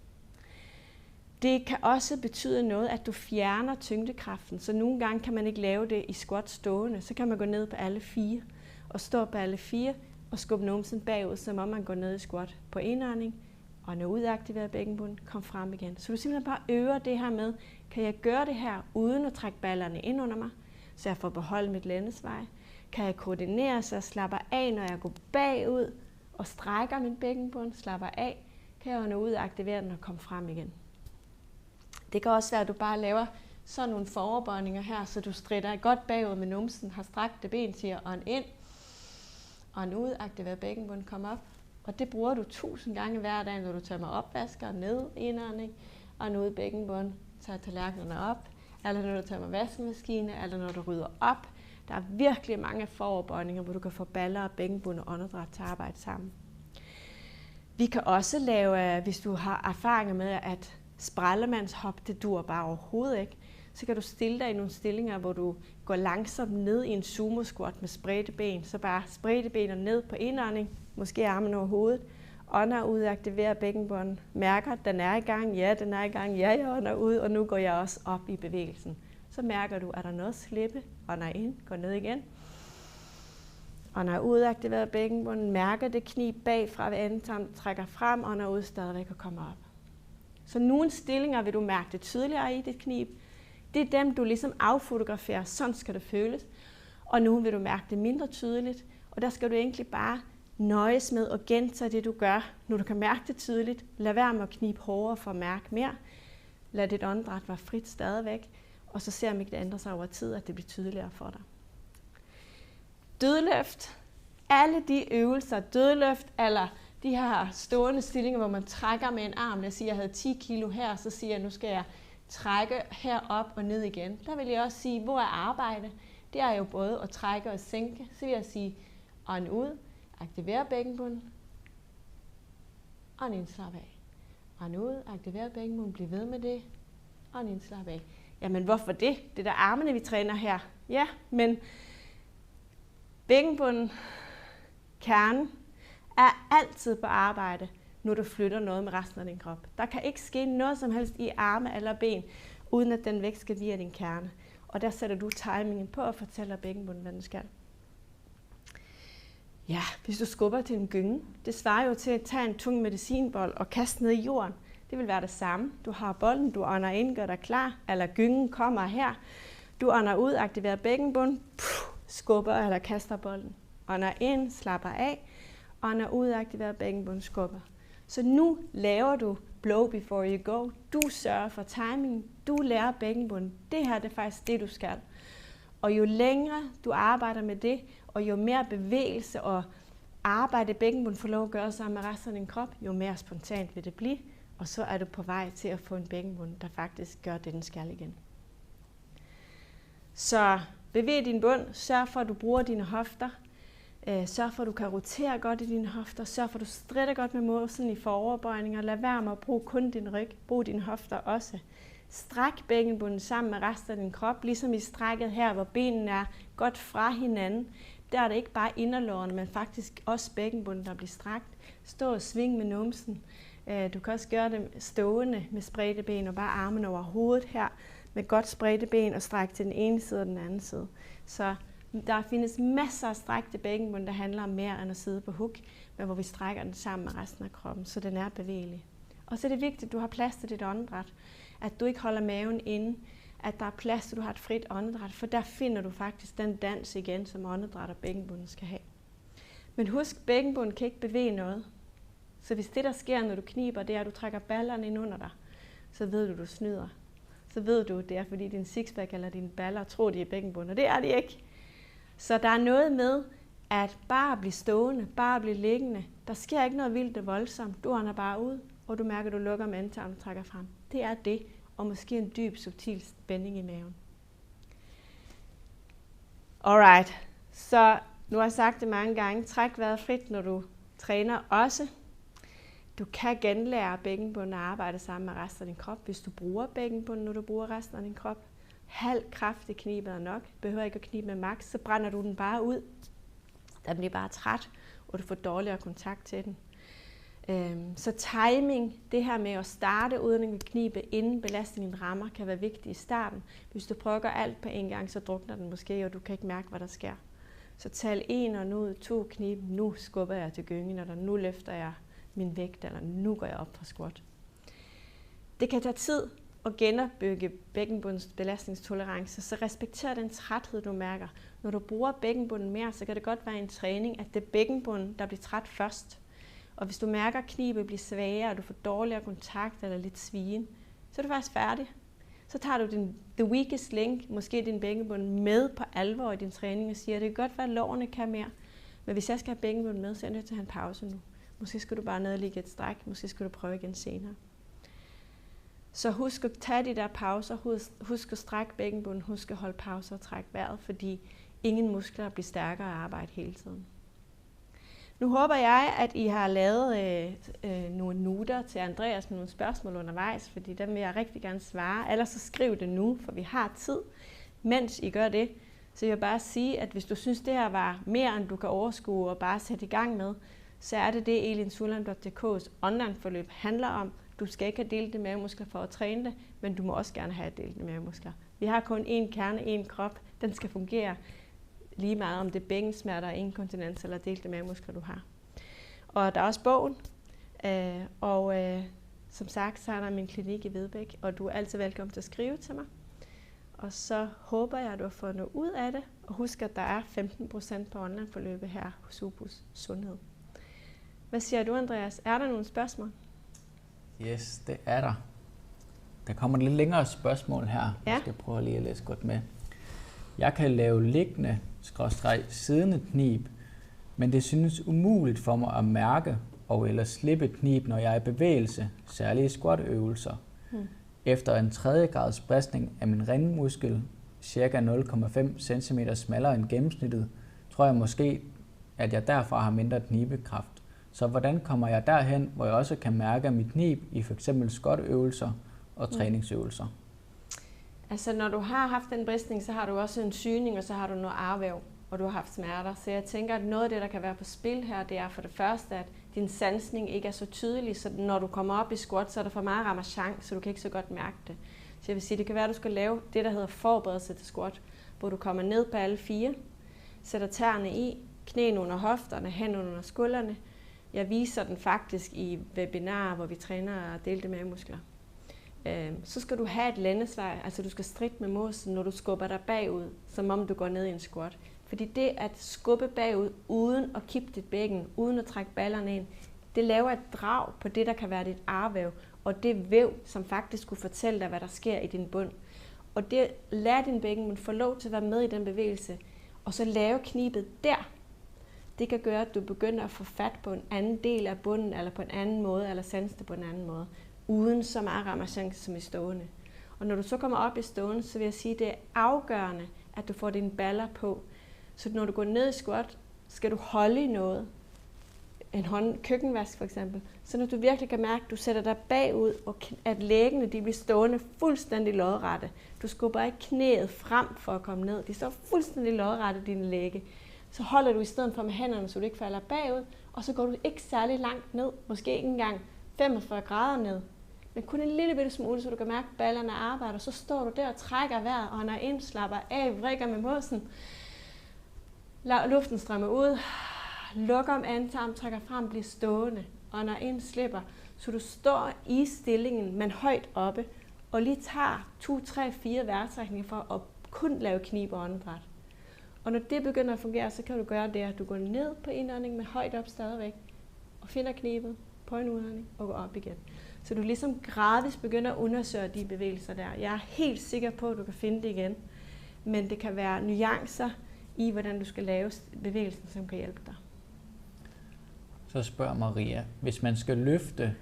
Det kan også betyde noget, at du fjerner tyngdekraften. Så nogle gange kan man ikke lave det i squat stående. Så kan man gå ned på alle fire og stå på alle fire og skubbe numsen bagud, som om man går ned i squat på indånding. Og når ud aktiverer bækkenbunden, kom frem igen. Så du simpelthen bare øver det her med, kan jeg gøre det her uden at trække ballerne ind under mig, så jeg får beholdt mit lændesvej. Kan jeg koordinere, så jeg slapper af, når jeg går bagud og strækker min bækkenbund, slapper af, kan jeg nå ud og aktivere den og komme frem igen. Det kan også være, at du bare laver sådan nogle foroverbøjninger her, så du stritter godt bagud med numsen, har strakte ben, siger ånd ind, ånd ud, aktiver bækkenbunden, kom op, Og det bruger du 1000 gange hver dag, når du tømmer opvasker, ned, indånding, og nu i bækkenbund, tager tallerkenerne op, eller når du tømmer vaskemaskine, eller når du rydder op. Der er virkelig mange foroverbøjninger, hvor du kan få baller og bækkenbund og åndedræt til at arbejde sammen. Vi kan også lave, hvis du har erfaringer med, at sprællemandshop, det dur bare overhovedet ikke, så kan du stille dig i nogle stillinger, hvor du går langsomt ned i en sumo squat med spredte ben. Så bare spredte benene ned på indånding, måske armen over hovedet, ånder ud, aktiverer bækkenbunden, mærker, at den er i gang, ja, den er i gang, ja, jeg ånder ud, og nu går jeg også op i bevægelsen. Så mærker du, er der noget at slippe, ånder ind, går ned igen. Ånder ud, aktiverer bækkenbunden, mærker det knib bagfra ved endetarmen, trækker frem, ånder ud stadigvæk og kommer op. Så nogle stillinger vil du mærke det tydeligere i dit knib. Det er dem, du ligesom affotograferer, sådan skal det føles. Og nu vil du mærke det mindre tydeligt, og der skal du egentlig bare nøjes med at gentage det, du gør, når du kan mærke det tydeligt. Lad være med at knibe hårdere for at mærke mere. Lad dit åndedræt være frit stadigvæk, og så ser om ikke det ændrer sig over tid, at det bliver tydeligere for dig. Dødløft. Alle de øvelser, dødløft eller de her stående stillinger, hvor man trækker med en arm. Lad os sige, at jeg havde 10 kilo her, så siger jeg, nu skal jeg trække herop og ned igen. Der vil jeg også sige, hvor er arbejde? Det er jo både at trække og sænke. Så vil jeg sige, ånd ud, aktiver bækkenbunden, ånd ind, slap af. Ånd ud, aktiver bækkenbunden, bliv ved med det, ånd ind, slap af. Jamen hvorfor det? Det er der armene, vi træner her. Ja, men bækkenbunden, kernen, er altid på arbejde, når du flytter noget med resten af din krop. Der kan ikke ske noget som helst i arme eller ben, uden at den vægt skal via din kerne. Og der sætter du timingen på og fortæller bækkenbunden, hvad den skal. Ja, hvis du skubber til en gynge, det svarer jo til at tage en tung medicinbold og kaste ned i jorden. Det vil være det samme. Du har bolden, du ånder ind, gør dig klar, eller gyngen kommer her. Du ånder ud, aktiverer bækkenbunden, skubber eller kaster bolden. Ånder ind, slapper af, ånder ud, aktiverer bækkenbunden, skubber. Så nu laver du blow before you go. Du sørger for timing. Du lærer bækkenbunden. Det her det er faktisk det, du skal. Og jo længere du arbejder med det, og jo mere bevægelse og arbejde bækkenbunden får lov at gøre sammen med resten af din krop, jo mere spontant vil det blive. Og så er du på vej til at få en bækkenbund, der faktisk gør det, den skal igen. Så bevæg din bund. Sørg for, at du bruger dine hofter. Sørg for, at du kan rotere godt i dine hofter. Sørg for, at du stritter godt med måsen i foroverbøjninger. Lad være med at bruge kun din ryg. Brug dine hofter også. Stræk bækkenbunden sammen med resten af din krop, ligesom i strækket her, hvor benene er godt fra hinanden. Der er det ikke bare inderlårene, men faktisk også bækkenbunden, der bliver strakt. Stå og sving med numsen. Du kan også gøre det stående med spredte ben og bare armen over hovedet her med godt spredte ben og stræk til den ene side og den anden side. Så der findes masser af strækte bækkenbund, der handler om mere end at sidde på huk, men hvor vi strækker den sammen med resten af kroppen, så den er bevægelig. Og så er det vigtigt, at du har plads til dit åndedræt, at du ikke holder maven inde, at der er plads til, at du har et frit åndedræt, for der finder du faktisk den dans igen, som åndedræt og bækkenbunden skal have. Men husk, bækkenbunden kan ikke bevæge noget. Så hvis det, der sker, når du kniber, det er, at du trækker ballerne ind under dig, så ved du snyder. Så ved du, det er, fordi din sixpack eller dine baller tror, de er bækkenbunden, og det er de ikke. Så der er noget med, at bare blive stående, bare blive liggende. Der sker ikke noget vildt og voldsomt. Du ånder bare ud, og du mærker, at du lukker med endetarmen og trækker frem. Det er det, og måske en dyb, subtil spænding i maven. Alright, så nu har jeg sagt det mange gange. Træk vejret frit, når du træner også. Du kan genlære bækkenbunden at arbejde sammen med resten af din krop, hvis du bruger bækkenbunden, når du bruger resten af din krop. Halv kraft i knibet er nok. Behøver ikke at knibe med max, så brænder du den bare ud. Den bliver bare træt, og du får dårligere kontakt til den. Så timing, det her med at starte uden at knibe, inden belastningen rammer, kan være vigtigt i starten. Hvis du prøver at gøre alt på en gang, så drukner den måske, og du kan ikke mærke, hvad der sker. Så tal 1 og nu 2 knib. Nu skubber jeg til gyngen, eller nu løfter jeg min vægt, eller nu går jeg op fra squat. Det kan tage tid at genopbygge bækkenbundens belastningstolerance, så respekter den træthed, du mærker. Når du bruger bækkenbunden mere, så kan det godt være en træning, at det er bækkenbunden, der bliver træt først. Og hvis du mærker, at knibet bliver svagere, og du får dårligere kontakt eller lidt svigen, så er du faktisk færdig. Så tager du the weakest link, måske din bækkenbund, med på alvor i din træning og siger, at det kan godt være, at lårene kan mere, men hvis jeg skal have bækkenbunden med, så er jeg nødt til at have en pause nu. Måske skal du bare ned og ligge et stræk. Måske skal du prøve igen senere. Så husk at tage de der pauser. Husk at strække bækkenbunden. Husk at holde pauser og trække vejret, fordi ingen muskler bliver stærkere af at arbejde hele tiden. Nu håber jeg, at I har lavet nogle noter til Andreas med nogle spørgsmål undervejs, fordi dem vil jeg rigtig gerne svare. Ellers så skriv det nu, for vi har tid, mens I gør det. Så jeg vil bare sige, at hvis du synes, det her var mere, end du kan overskue og bare sætte i gang med, så er det elinsulin.dk's online-forløb handler om. Du skal ikke have delte mavemuskler for at træne det, men du må også gerne have delte mavemuskler. Vi har kun én kerne, én krop. Den skal fungere lige meget, om det er bækkensmerter, inkontinens eller delte mavemuskler, du har. Og der er også bogen. Som sagt, så er der min klinik i Vedbæk, og du er altid velkommen til at skrive til mig. Og så håber jeg, at du har fået noget ud af det. Og husk, at der er 15% på online-forløbet her hos Opus Sundhed. Hvad siger du, Andreas? Er der nogle spørgsmål? Yes, det er der. Der kommer et lidt længere spørgsmål her. Ja. Jeg skal prøve lige at læse godt med. Jeg kan lave liggende siddende knib, men det synes umuligt for mig at mærke og eller slippe knib, når jeg er i bevægelse, særligt i squat-øvelser. Efter en 3. grads bristning af min ringmuskel, ca. 0,5 cm smallere end gennemsnittet, tror jeg måske, at jeg derfra har mindre knibekraft. Så hvordan kommer jeg derhen, hvor jeg også kan mærke mit knib i f.eks. squat-øvelser og træningsøvelser? Altså når du har haft en bristning, så har du også en syning, og så har du noget arvæv, og du har haft smerter. Så jeg tænker, at noget af det, der kan være på spil her, det er for det første, at din sansning ikke er så tydelig, så når du kommer op i squat, så er der for meget ramachan, så du kan ikke så godt mærke det. Så jeg vil sige, det kan være, at du skal lave det, der hedder forberedelse til squat, hvor du kommer ned på alle 4, sætter tæerne i, knæene under hofterne, hænderne under skuldrene. Jeg viser den faktisk i webinarer, hvor vi træner delte mavemuskler. Så skal du have et lændesvej, altså du skal stritte med måsen, når du skubber dig bagud, som om du går ned i en squat. Fordi det at skubbe bagud, uden at kippe dit bækken, uden at trække ballerne ind, det laver et drag på det, der kan være dit arvæv, og det væv, som faktisk skulle fortælle dig, hvad der sker i din bund. Og det lader din bækken få lov til at være med i den bevægelse, og så lave knibet der. Det kan gøre, at du begynder at få fat på en anden del af bunden, eller på en anden måde, eller sanse det på en anden måde, uden så meget ramachan som i stående. Og når du så kommer op i stående, så vil jeg sige, at det er afgørende, at du får dine baller på. Så når du går ned i squat, skal du holde i noget. En køkkenvask for eksempel. Så når du virkelig kan mærke, at du sætter dig bagud, og at læggene de bliver stående fuldstændig lodrette. Du skubber ikke knæet frem for at komme ned. De står fuldstændig lodrette, dine lægge. Så holder du i stedet for med hænderne, så du ikke falder bagud. Og så går du ikke særlig langt ned. Måske ikke engang 45 grader ned. Men kun en lille bitte smule, så du kan mærke, at ballerne arbejder. Så står du der og trækker vejret, ånder ind, slapper af, vrikker med måsen. Lad luften strømme ud. Lukker om andetarmen, trækker frem, bliver stående. Ånder ind, slipper. Så du står i stillingen, men højt oppe. Og lige tager 2, 3, 4 vejrtrækninger for at kun lave knib og åndedræt. Og når det begynder at fungere, så kan du gøre det, at du går ned på indånding med højt op stadigvæk. Og finder knibet på en udånding og går op igen. Så du ligesom gradvist begynder at undersøge de bevægelser der. Jeg er helt sikker på, at du kan finde det igen. Men det kan være nuancer i, hvordan du skal lave bevægelsen, som kan hjælpe dig. Så spørger Maria, hvis man skal løfte,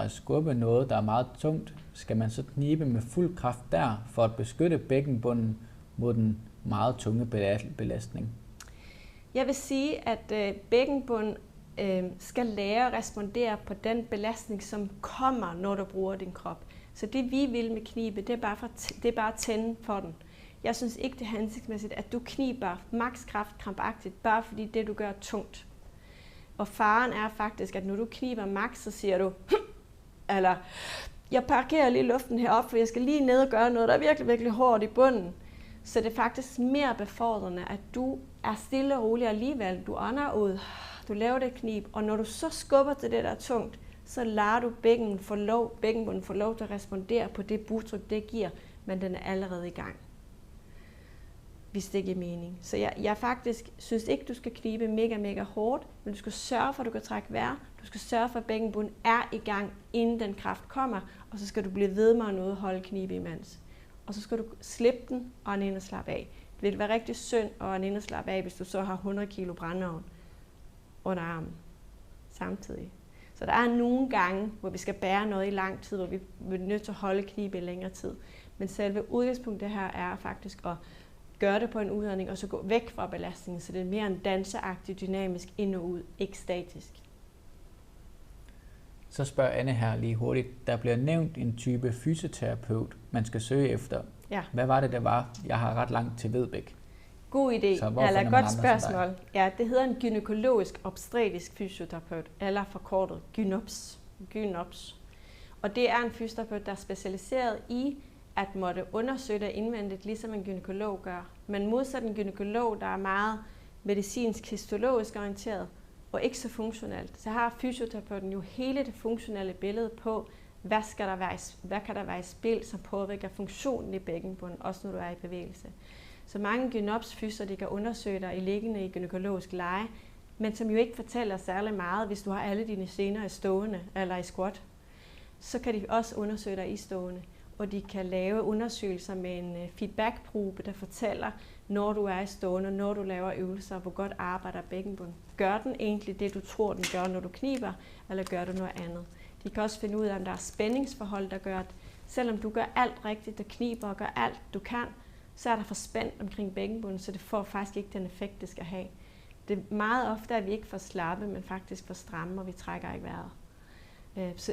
skubbe noget, der er meget tungt, skal man så knibe med fuld kraft der, for at beskytte bækkenbunden mod den meget tunge belastning? Jeg vil sige, at bækkenbunden skal lære at respondere på den belastning, som kommer, når du bruger din krop. Så det vi vil med knibe, det er bare at tænde for den. Jeg synes ikke, det er hensigtsmæssigt, at du kniber makskraft krampagtigt, bare fordi det, du gør, er tungt. Og faren er faktisk, at når du kniber maks, så siger du, eller jeg parkerer lige luften heroppe, for jeg skal lige ned og gøre noget, der er virkelig, virkelig hårdt i bunden. Så det er faktisk mere befordrende, at du er stille og rolig alligevel. Du ånder ud, du laver det knib, og når du så skubber til det, der er tungt, så lader du bækkenbunden få lov til at respondere på det bugtryk, det giver, men den er allerede i gang. Hvis det giver mening. Så jeg faktisk synes ikke, du skal knibe mega hårdt, men du skal sørge for, at du kan trække vejr. Du skal sørge for, at bækkenbunden er i gang, inden den kraft kommer, og så skal du blive ved med at holde knibe imens. Og så skal du slippe den og ind og slappe af. Det vil være rigtig synd at ind og slappe af, hvis du så har 100 kilo brændeovn under armen. samtidig. Så der er nogle gange, hvor vi skal bære noget i lang tid, hvor vi er nødt til at holde knibet i længere tid. Men selve udgangspunktet her er faktisk at gøre det på en udånding, og så gå væk fra belastningen, så det er mere en danseagtig, dynamisk ind og ud, ikke statisk. Så spørger Anne her lige hurtigt. Der bliver nævnt en type fysioterapeut, man skal søge efter. Ja. Hvad var det var? Jeg har ret langt til Vedbæk. God idé, eller godt spørgsmål. Ja, det hedder en gynækologisk obstetrisk fysioterapeut, eller forkortet gynops. Og det er en fysioterapeut, der er specialiseret i at måtte undersøge det indvendigt, ligesom en gynækolog gør. Men modsat en gynækolog, der er meget medicinsk, histologisk orienteret, og ikke så funktionelt, så har fysioterapeuten jo hele det funktionelle billede på, hvad kan der være i spil, som påvirker funktionen i bækkenbunden, også når du er i bevægelse. Så mange gynopsfyser, de kan undersøge dig i liggende i gynækologisk leje, men som jo ikke fortæller særlig meget, hvis du har alle dine sener i stående eller i squat. Så kan de også undersøge dig i stående, og de kan lave undersøgelser med en feedbackprobe, der fortæller, når du er i stående, når du laver øvelser, hvor godt arbejder bækkenbunden. Gør den egentlig det, du tror, den gør, når du kniber, eller gør du noget andet? De kan også finde ud af, om der er spændingsforhold, der gør, at selvom du gør alt rigtigt og kniber og gør alt, du kan, så er der for spændt omkring bækkenbunden, så det får faktisk ikke den effekt, det skal have. Det er meget ofte, at vi ikke får slappe, men faktisk får stramme, og vi trækker ikke vejret.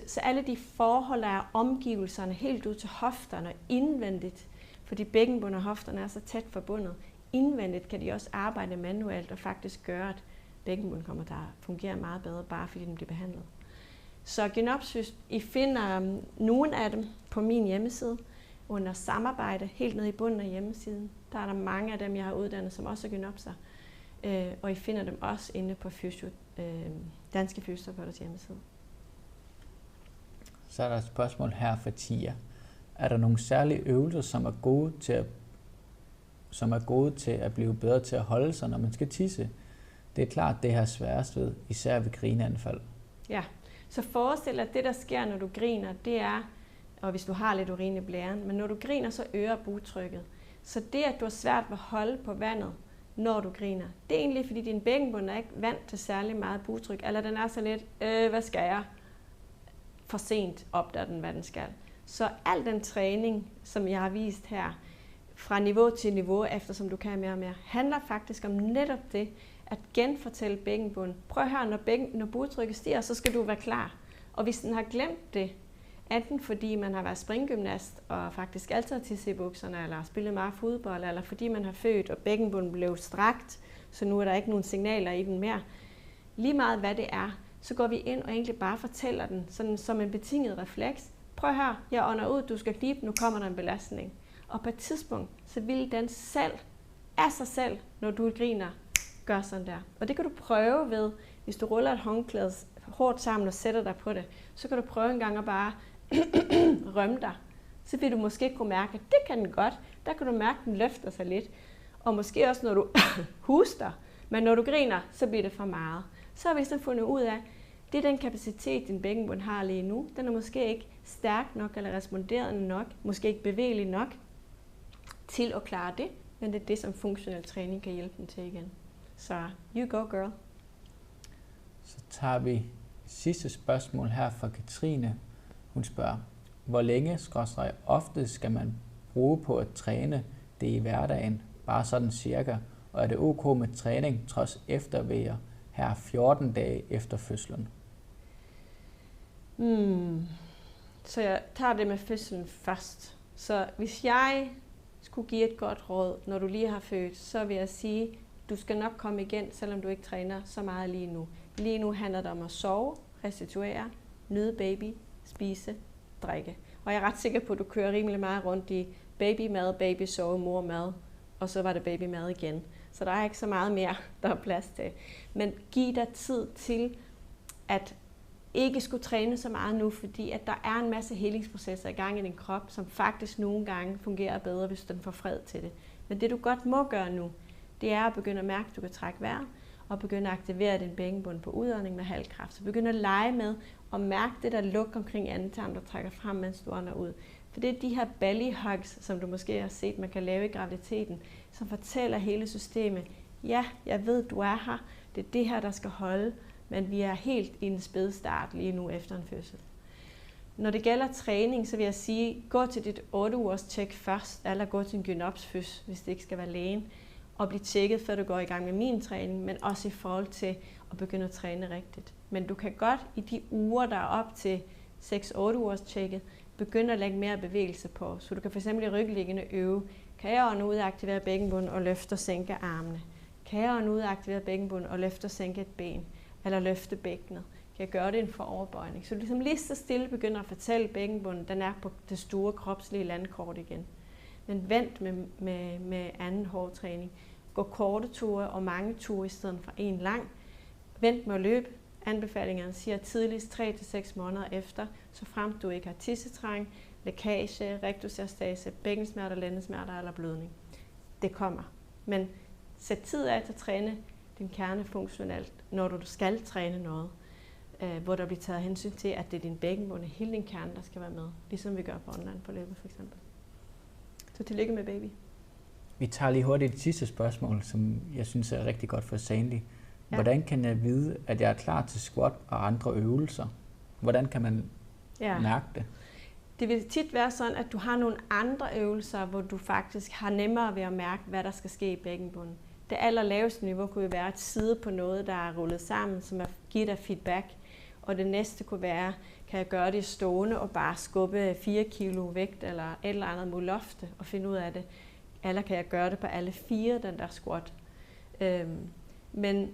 Så alle de forhold er omgivelserne helt ud til hofterne indvendigt, fordi bækkenbunden og hofterne er så tæt forbundet. Indvendigt kan de også arbejde manuelt og faktisk gøre, at bækkenbunden kommer til at fungere meget bedre, bare fordi den bliver behandlet. Så Genopsys, I finder nogle af dem på min hjemmeside under samarbejde, helt nede i bunden af hjemmesiden. Der er der mange af dem, jeg har uddannet, som også er Genopser. Og I finder dem også inde på Danske Fysioterapeuters hjemmeside. Så er der et spørgsmål her fra Tia. Er der nogle særlige øvelser, som er gode til at blive bedre til at holde sig, når man skal tisse? Det er klart, det her sværest ved, især ved grineanfald. Ja, så forestil dig, at det, der sker, når du griner, det er, og hvis du har lidt urin i blæren, men når du griner, så øger bugtrykket. Så det, at du har svært ved at holde på vandet, når du griner, det er egentlig, fordi din bækkenbund er ikke vant til særlig meget bugtryk, eller den er så lidt, hvad skal jeg? For sent opdager den, hvad den skal. Så al den træning, som jeg har vist her, fra niveau til niveau, eftersom du kan mere og mere, handler faktisk om netop det, at genfortælle bækkenbunden. Prøv at høre, når bugtrykket stiger, så skal du være klar. Og hvis den har glemt det, enten fordi man har været springgymnast og faktisk altid har tisset i bukserne, eller spillet meget fodbold, eller fordi man har født, og bækkenbunden blev strakt, så nu er der ikke nogen signaler i den mere. Lige meget hvad det er, så går vi ind og egentlig bare fortæller den, sådan som en betinget refleks. Prøv her, jeg ånder ud, du skal knibe, nu kommer der en belastning. Og på et tidspunkt, så vil den selv, af sig selv, når du griner, gøre sådan der. Og det kan du prøve ved, hvis du ruller et håndklæde hårdt sammen og sætter dig på det, så kan du prøve en gang at bare rømme dig. Så vil du måske kunne mærke, at det kan den godt. Der kan du mærke, at den løfter sig lidt. Og måske også, når du huster. Men når du griner, så bliver det for meget. Så har vi så fundet ud af, det er den kapacitet, din bækkenbund har lige nu. Den er måske ikke stærk nok eller responderende nok, måske ikke bevægelig nok til at klare det, men det er det, som funktionel træning kan hjælpe den til igen. Så you go, girl. Så tager vi sidste spørgsmål her fra Katrine. Hun spørger, hvor længe ofte skal man bruge på at træne det i hverdagen, bare sådan cirka, og er det ok med træning trods eftervejer her 14 dage efter fødslen? Så jeg tager det med fødslen først. Så hvis jeg skulle give et godt råd, når du lige har født, så vil jeg sige, du skal nok komme igen, selvom du ikke træner så meget lige nu. Lige nu handler det om at sove, restituere, nyde baby, spise, drikke. Og jeg er ret sikker på, at du kører rimelig meget rundt i babymad, babysove, mormad, og så var det babymad igen. Så der er ikke så meget mere, der er plads til. Men giv dig tid til at ikke skulle træne så meget nu, fordi at der er en masse helingsprocesser i gang i din krop, som faktisk nogle gange fungerer bedre, hvis den får fred til det. Men det du godt må gøre nu, det er at begynde at mærke, at du kan trække vejret, og begynde at aktivere din bækkenbund på udånding med halv kraft. Så begynde at lege med og mærke det der luk omkring andetarmen, der trækker frem, mens du ånder ud. For det er de her belly hugs, som du måske har set, man kan lave i graviditeten, som fortæller hele systemet, ja, jeg ved, du er her, det er det her, der skal holde, men vi er helt i en spædstart lige nu efter en fødsel. Når det gælder træning, så vil jeg sige, gå til dit 8 ugers tjek først, eller gå til en gynopsfys, hvis det ikke skal være lægen, og blive tjekket, før du går i gang med min træning, men også i forhold til at begynde at træne rigtigt. Men du kan godt i de uger, der er op til 6-8 ugers tjekket, begynde at lægge mere bevægelse på. Så du kan fx i rygliggende øve, kan jeg nu aktivere bækkenbunden og løfte og sænke armene? Kan jeg nu aktivere bækkenbunden og løfte og sænke et ben? Eller løfte bækkenet? Kan jeg gøre det inden for overbøjning? Så du ligesom lige så stille begynder at fortælle bækkenbunden, den er på det store kropslige landkort igen. Men vent med anden hård træning. Gå korte ture og mange ture i stedet for en lang. Vent med at løbe. Anbefalingerne siger tidligst 3-6 måneder efter, så frem du ikke har tissetræng, lækage, rektusdiastase, bækkensmerter, lændesmerter eller blødning. Det kommer. Men sæt tid af til at træne din kerne funktionelt, når du skal træne noget, hvor der bliver taget hensyn til, at det er din bækkenbund og hele din kerne, der skal være med, ligesom vi gør på online-forløbet for eksempel. Så tillykke med baby. Vi tager lige hurtigt det sidste spørgsmål, som jeg synes er rigtig godt for Sandy. Ja. Hvordan kan jeg vide, at jeg er klar til squat og andre øvelser? Hvordan kan man mærke det? Det vil tit være sådan, at du har nogle andre øvelser, hvor du faktisk har nemmere ved at mærke, hvad der skal ske i bækkenbunden. Det allerlaveste niveau kunne jo være at sidde på noget, der er rullet sammen, som giver dig feedback. Og det næste kunne være, kan jeg gøre det stående og bare skubbe 4 kilo vægt eller et eller andet mod loftet og finde ud af det. Eller kan jeg gøre det på alle 4, den der squat. Men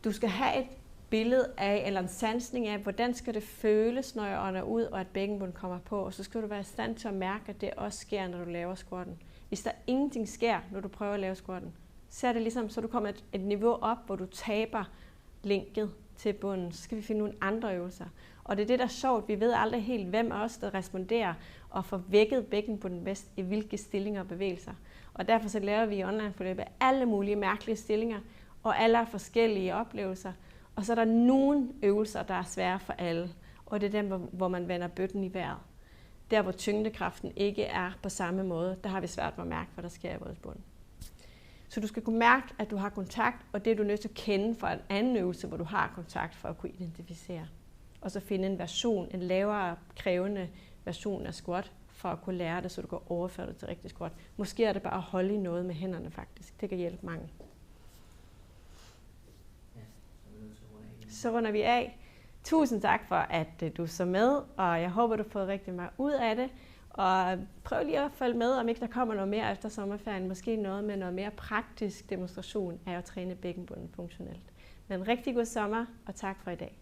du skal have et billede af, eller en sansning af, hvordan skal det føles, når jeg ånder ud, og at bækkenbunden kommer på. Og så skal du være i stand til at mærke, at det også sker, når du laver squatten. Hvis der ingenting sker, når du prøver at lave squatten, så er det ligesom, så du kommer et niveau op, hvor du taber linket til bunden. Så skal vi finde nogle andre øvelser. Og det er det, der er sjovt. Vi ved aldrig helt, hvem af os, der responderer og får vækket bækkenbunden bedst i hvilke stillinger og bevægelser. Og derfor så laver vi i online-forløbet alle mulige mærkelige stillinger, og alle er forskellige oplevelser. Og så er der nogle øvelser, der er svære for alle. Og det er dem, hvor man vender bøtten i vejret. Der, hvor tyngdekraften ikke er på samme måde, der har vi svært ved at mærke, hvad der sker i vores bund. Så du skal kunne mærke, at du har kontakt, og det er du nødt til at kende fra en anden øvelse, hvor du har kontakt for at kunne identificere. Og så finde en version, en lavere krævende version af squat, for at kunne lære det, så du kan overføre det til rigtig squat. Måske er det bare at holde i noget med hænderne faktisk. Det kan hjælpe mange. Så runder vi af. Tusind tak for, at du så med, og jeg håber, du har fået rigtig meget ud af det. Og prøv lige at følge med, om ikke der kommer noget mere efter sommerferien. Måske noget med noget mere praktisk demonstration af at træne bækkenbunden funktionelt. Men rigtig god sommer, og tak for i dag.